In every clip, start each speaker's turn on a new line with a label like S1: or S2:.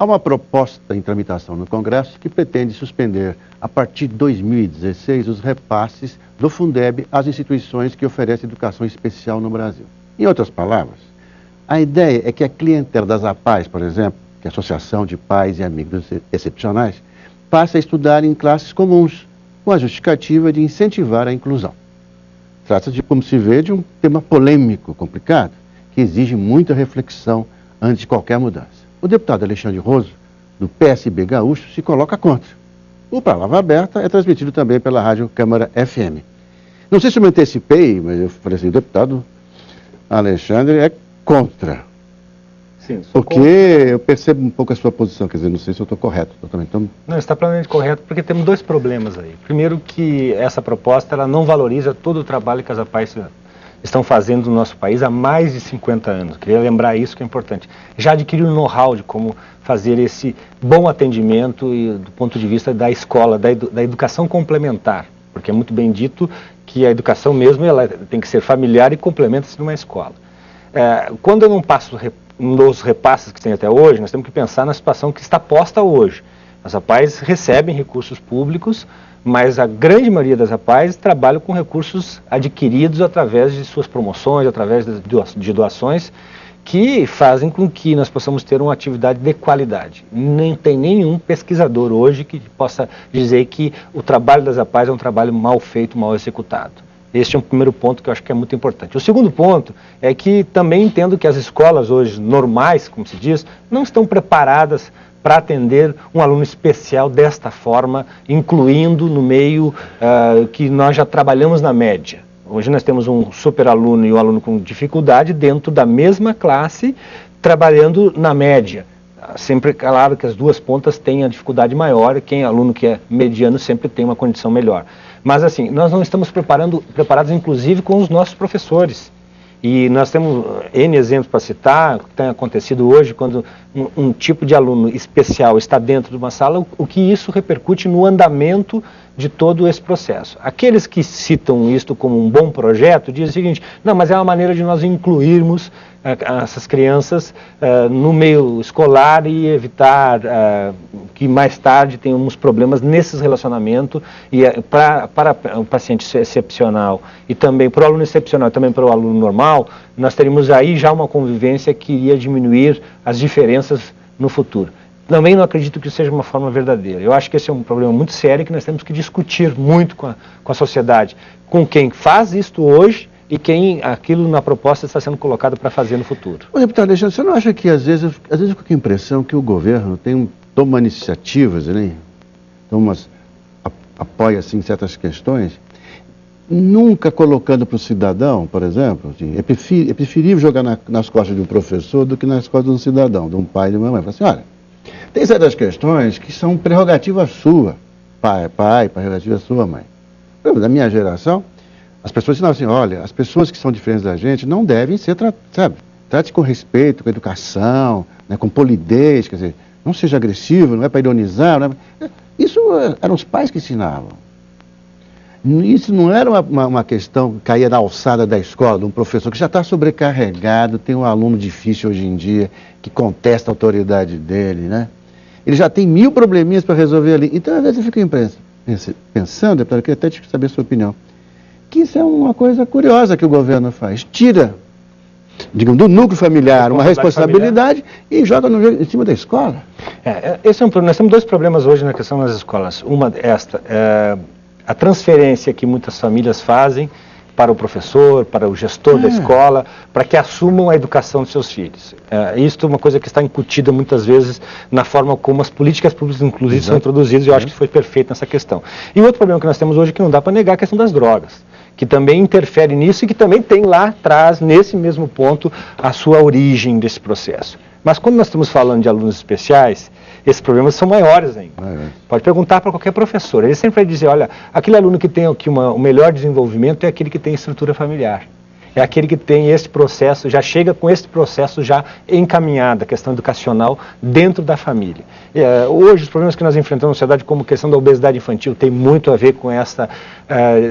S1: Há uma proposta em tramitação no Congresso que pretende suspender, a partir de 2016, os repasses do Fundeb às instituições que oferecem educação especial no Brasil. Em outras palavras, a ideia é que a clientela das APAES, por exemplo, que é a Associação de Pais e Amigos Excepcionais, passe a estudar em classes comuns, com a justificativa de incentivar a inclusão. Trata-se, de, como se vê, de um tema polêmico, complicado, que exige muita reflexão antes de qualquer mudança. O deputado Alexandre Roso, do PSB Gaúcho, se coloca contra. O Palavra Aberta é transmitido também pela Rádio Câmara FM. Não sei se eu me antecipei, mas eu falei assim, o deputado Alexandre é contra.
S2: Sim,
S1: porque eu percebo um pouco a sua posição, quer dizer, não sei se eu estou correto totalmente. Então...
S2: Não, está plenamente correto, porque temos dois problemas aí. Primeiro que essa proposta ela não valoriza todo o trabalho que as APAES estão fazendo no nosso país há mais de 50 anos. Queria lembrar isso que é importante. Já adquiriu um know-how de como fazer esse bom atendimento e, do ponto de vista da escola, da educação complementar, porque é muito bem dito que a educação mesmo ela tem que ser familiar e complementa-se numa escola. Quando eu não passo nos repasses que tem até hoje, nós temos que pensar na situação que está posta hoje. As APAES recebem recursos públicos, mas a grande maioria das APAES trabalham com recursos adquiridos através de suas promoções, através de doações, que fazem com que nós possamos ter uma atividade de qualidade. Nem tem nenhum pesquisador hoje que possa dizer que o trabalho das APAES é um trabalho mal feito, mal executado. Este é um primeiro ponto que eu acho que é muito importante. O segundo ponto é que também entendo que as escolas hoje normais, como se diz, não estão preparadas para atender um aluno especial desta forma, incluindo no meio que nós já trabalhamos na média. Hoje nós temos um super aluno e um aluno com dificuldade dentro da mesma classe, trabalhando na média. Sempre claro que as duas pontas têm a dificuldade maior, e quem é aluno que é mediano sempre tem uma condição melhor. Mas assim, nós não estamos preparados inclusive com os nossos professores. E nós temos N exemplos para citar, que tem acontecido hoje, quando um tipo de aluno especial está dentro de uma sala, o que isso repercute no andamento de todo esse processo. Aqueles que citam isto como um bom projeto, dizem o seguinte, não, mas é uma maneira de nós incluirmos essas crianças no meio escolar e evitar que mais tarde tenhamos problemas nesses relacionamentos e para o paciente excepcional e também para o aluno excepcional e também para o aluno normal, nós teríamos aí já uma convivência que iria diminuir as diferenças no futuro. Também não acredito que seja uma forma verdadeira. Eu acho que esse é um problema muito sério que nós temos que discutir muito com a sociedade, com quem faz isto hoje e quem aquilo na proposta está sendo colocado para fazer no futuro.
S1: Ô, deputado Alexandre, você não acha que às vezes eu fico com a impressão que o governo toma iniciativas, né? Apoia assim, certas questões, nunca colocando para o cidadão, por exemplo, assim, é preferível jogar nas costas de um professor do que nas costas de um cidadão, de um pai e de uma mãe. Fala assim, olha, tem certas questões que são prerrogativa sua, pai, prerrogativa sua, mãe. Por exemplo, da minha geração, as pessoas dizem assim, olha, as pessoas que são diferentes da gente não devem ser, sabe, trate com respeito, com educação, né, com polidez, quer dizer, não seja agressivo, não é para ironizar, não é... Isso eram os pais que ensinavam. Isso não era uma questão que caía na alçada da escola, de um professor que já está sobrecarregado, tem um aluno difícil hoje em dia, que contesta a autoridade dele, né? Ele já tem 1000 probleminhas para resolver ali. Então, às vezes eu fico pensando, deputado, eu queria até saber a sua opinião, que isso é uma coisa curiosa que o governo faz. Tira, digamos, do núcleo familiar uma responsabilidade e joga em cima da escola.
S2: Esse é um problema. Nós temos dois problemas hoje na questão das escolas. Uma, a transferência que muitas famílias fazem para o professor, para o gestor da escola, para que assumam a educação de seus filhos. Isso é uma coisa que está incutida muitas vezes na forma como as políticas públicas, inclusive, são introduzidas, e eu acho que foi perfeito nessa questão. E o outro problema que nós temos hoje, que não dá para negar, é a questão das drogas, que também interfere nisso e que também tem lá atrás, nesse mesmo ponto, a sua origem desse processo. Mas quando nós estamos falando de alunos especiais, esses problemas são maiores ainda. Pode perguntar para qualquer professor. Ele sempre vai dizer, olha, aquele aluno que tem aqui o melhor desenvolvimento é aquele que tem estrutura familiar. É aquele que tem esse processo, já chega com esse processo já encaminhado, a questão educacional dentro da família. Hoje, os problemas que nós enfrentamos na sociedade, como a questão da obesidade infantil, tem muito a ver com essa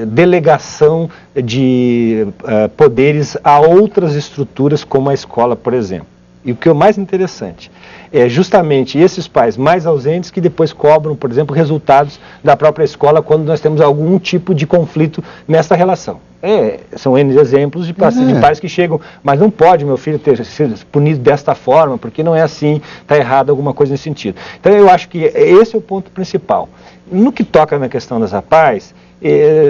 S2: delegação de poderes a outras estruturas, como a escola, por exemplo. E o que é o mais interessante é justamente esses pais mais ausentes que depois cobram, por exemplo, resultados da própria escola quando nós temos algum tipo de conflito nessa relação. São N exemplos de pais que chegam, mas não pode meu filho ter sido punido desta forma, porque não é assim, está errado alguma coisa nesse sentido. Então eu acho que esse é o ponto principal. No que toca na questão das APAES,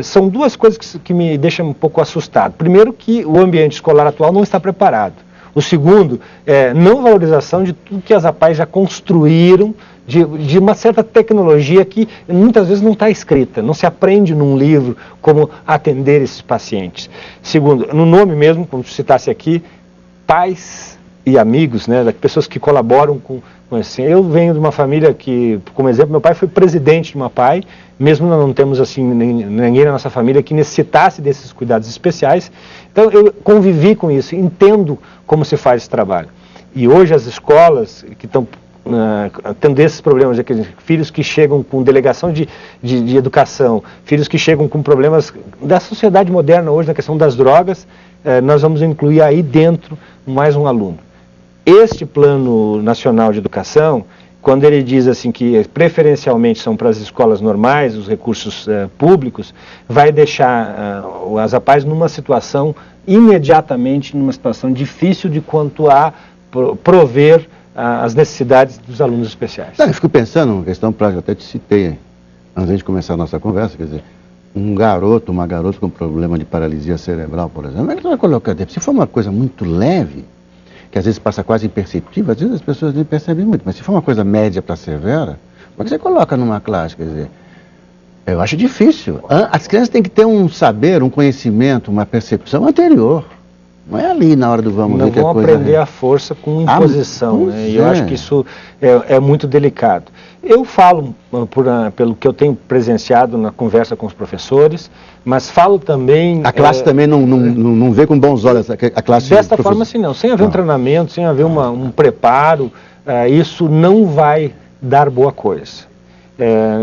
S2: são duas coisas que me deixam um pouco assustado. Primeiro, que o ambiente escolar atual não está preparado. O segundo, não valorização de tudo que as APAES já construíram, de uma certa tecnologia que muitas vezes não está escrita, não se aprende num livro como atender esses pacientes. Segundo, no nome mesmo, como citasse aqui, pais e amigos, né, pessoas que colaboram com assim. Eu venho de uma família que, como exemplo, meu pai foi presidente de uma APAE, mesmo não temos assim ninguém na nossa família que necessitasse desses cuidados especiais. Então eu convivi com isso, entendo como se faz esse trabalho. E hoje as escolas que estão tendo esses problemas, filhos que chegam com delegação de educação, filhos que chegam com problemas da sociedade moderna hoje, na questão das drogas, nós vamos incluir aí dentro mais um aluno. Este Plano Nacional de Educação, quando ele diz assim que preferencialmente são para as escolas normais, os recursos públicos, vai deixar as APAES numa situação, imediatamente numa situação difícil de quanto a prover as necessidades dos alunos especiais.
S1: Eu fico pensando uma questão prática, até te citei antes de começar a nossa conversa, quer dizer, uma garota com problema de paralisia cerebral, por exemplo, como é que você vai colocar dentro? Se for uma coisa muito leve, que às vezes passa quase imperceptível, às vezes as pessoas nem percebem muito, mas se for uma coisa média para severa, como é que você coloca numa classe? Quer dizer, eu acho difícil. As crianças têm que ter um saber, um conhecimento, uma percepção anterior. Não é ali na hora do vamos ver que a coisa...
S2: Não vão aprender a força com imposição, né? E eu acho que isso é muito delicado. Eu falo, pelo que eu tenho presenciado na conversa com os professores, mas falo também...
S1: A classe também não vê com bons olhos a classe...
S2: Desta forma, assim, não. Sem haver um treinamento, sem haver um preparo, isso não vai dar boa coisa.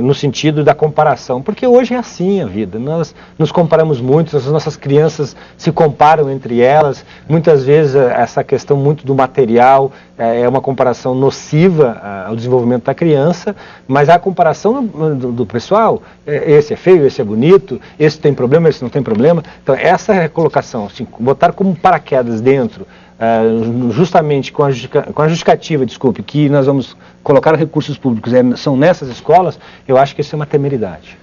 S2: No sentido da comparação, porque hoje é assim a vida, nós nos comparamos muito, as nossas crianças se comparam entre elas, muitas vezes essa questão muito do material é uma comparação nociva ao desenvolvimento da criança, mas a comparação do pessoal, esse é feio, esse é bonito, esse tem problema, esse não tem problema, então essa recolocação, assim, botar como paraquedas dentro, justamente com a justificativa, desculpe, que nós vamos colocar recursos públicos são nessas escolas, eu acho que isso é uma temeridade.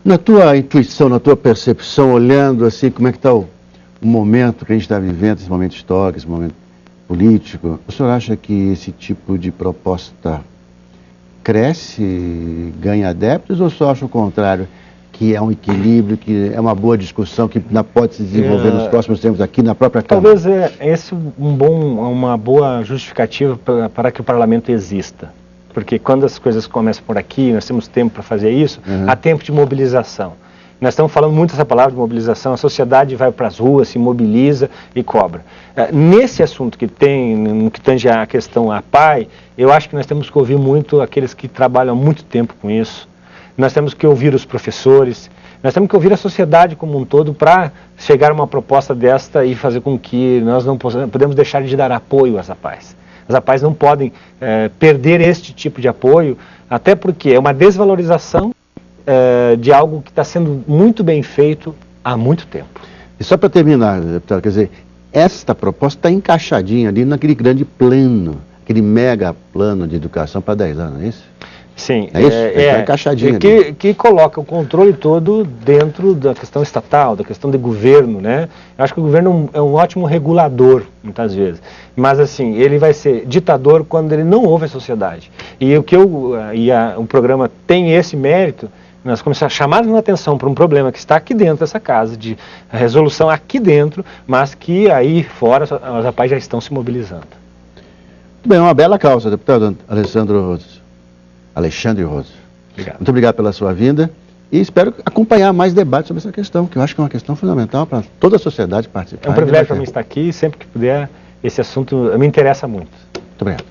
S1: Na tua intuição, na tua percepção, olhando assim, como é que está o momento que a gente está vivendo, esse momento histórico, esse momento político, o senhor acha que esse tipo de proposta cresce, ganha adeptos, ou só acha o contrário? Que é um equilíbrio, que é uma boa discussão, que pode se desenvolver nos próximos tempos aqui na própria Câmara?
S2: Talvez esse uma boa justificativa para que o parlamento exista. Porque quando as coisas começam por aqui, nós temos tempo para fazer isso, há tempo de mobilização. Nós estamos falando muito essa palavra de mobilização, a sociedade vai para as ruas, se mobiliza e cobra. Nesse assunto que tange a questão APAE, eu acho que nós temos que ouvir muito aqueles que trabalham há muito tempo com isso. Nós temos que ouvir os professores, nós temos que ouvir a sociedade como um todo para chegar a uma proposta desta e fazer com que nós não podemos deixar de dar apoio às APAES. As APAES não podem perder este tipo de apoio, até porque é uma desvalorização de algo que está sendo muito bem feito há muito tempo.
S1: E só para terminar, deputado, quer dizer, esta proposta está encaixadinha ali naquele grande plano, aquele mega plano de educação para 10 anos, não é isso?
S2: Sim,
S1: é isso? Está encaixadinho
S2: que coloca o controle todo dentro da questão estatal, da questão de governo, né? Eu acho que o governo é um ótimo regulador, muitas vezes, mas assim, ele vai ser ditador quando ele não ouve a sociedade. E o programa tem esse mérito, nós começamos a chamar a atenção para um problema que está aqui dentro dessa casa, de resolução aqui dentro, mas que aí fora as APAES já estão se mobilizando.
S1: Muito bem, uma bela causa, deputado Alexandre Rose.
S2: Obrigado.
S1: Muito obrigado pela sua vinda e espero acompanhar mais debates sobre essa questão, que eu acho que é uma questão fundamental para toda a sociedade participar.
S2: É um privilégio para mim estar aqui e sempre que puder, esse assunto me interessa muito.
S1: Muito obrigado.